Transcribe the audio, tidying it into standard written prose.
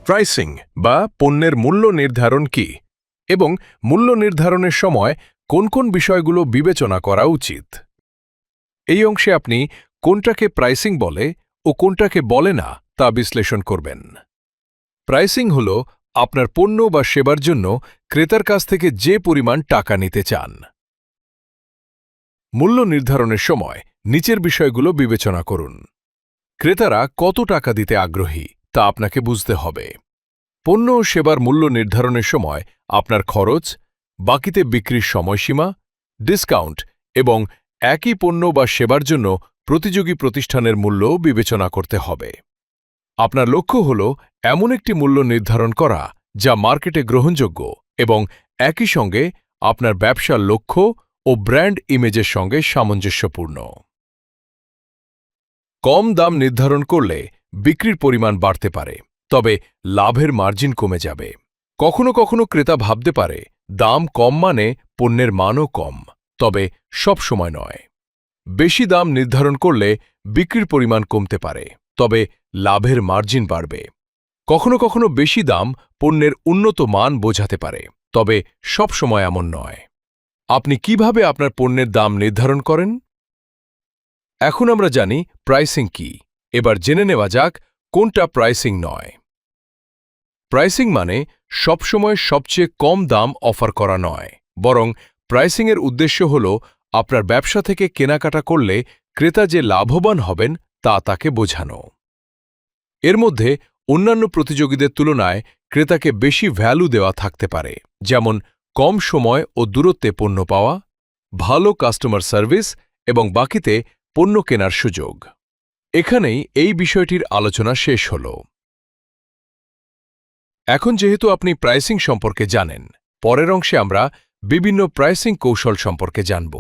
Pricing বা পণ্যের মূল্য নির্ধারণ কি এবং মূল্য নির্ধারণের সময় কোন কোন বিষয়গুলো বিবেচনা করা উচিত। এই অংশে আপনি কোনটাকে প্রাইসিং বলে ও কোনটাকে বলে না তা বিশ্লেষণ করবেন। প্রাইসিং হল আপনার পণ্য বা সেবার জন্য ক্রেতার কাছ থেকে যে পরিমাণ টাকা নিতে চান। মূল্য নির্ধারণের সময় নিচের বিষয়গুলো বিবেচনা করুন। ক্রেতারা কত টাকা দিতে আগ্রহী তা আপনাকে বুঝতে হবে। পণ্য ও সেবার মূল্য নির্ধারণের সময় আপনার খরচ, বাকিতে বিক্রির সময়সীমা, ডিসকাউন্ট এবং একই পণ্য বা সেবার জন্য প্রতিযোগী প্রতিষ্ঠানের মূল্যও বিবেচনা করতে হবে। আপনার লক্ষ্য হল এমন একটি মূল্য নির্ধারণ করা যা মার্কেটে গ্রহণযোগ্য এবং একই সঙ্গে আপনার ব্যবসার লক্ষ্য ও ব্র্যান্ড ইমেজের সঙ্গে সামঞ্জস্যপূর্ণ। কম দাম নির্ধারণ করলে বিক্রির পরিমাণ বাড়তে পারে, তবে লাভের মার্জিন কমে যাবে। কখনো কখনো ক্রেতা ভাবতে পারে দাম কম মানে পণ্যের মানও কম, তবে সব সময় নয়। বেশি দাম নির্ধারণ করলে বিক্রির পরিমাণ কমতে পারে, তবে লাভের মার্জিন বাড়বে। কখনো কখনো বেশি দাম পণ্যের উন্নত মান বোঝাতে পারে, তবে সব সময় এমন নয়। আপনি কিভাবে আপনার পণ্যের দাম নির্ধারণ করেন? এখন আমরা জানি প্রাইসিং কি। এবার জেনে নেওয়া যাক কোনটা প্রাইসিং নয়। প্রাইসিং মানে সবসময় সবচেয়ে কম দাম অফার করা নয়, বরং প্রাইসিংয়ের উদ্দেশ্য হল আপনার ব্যবসা থেকে কেনাকাটা করলে ক্রেতা যে লাভবান হবেন তা তাকে বোঝানো। এর মধ্যে অন্যান্য প্রতিযোগীদের তুলনায় ক্রেতাকে বেশি ভ্যালু দেওয়া থাকতে পারে, যেমন কম সময় ও দূরত্বে পণ্য পাওয়া, ভালো কাস্টমার সার্ভিস এবং বাকিতে পণ্য কেনার সুযোগ। এখানেই এই বিষয়টির আলোচনা শেষ হল। এখন যেহেতু আপনি প্রাইসিং সম্পর্কে জানেন, পরের অংশে আমরা বিভিন্ন প্রাইসিং কৌশল সম্পর্কে জানব।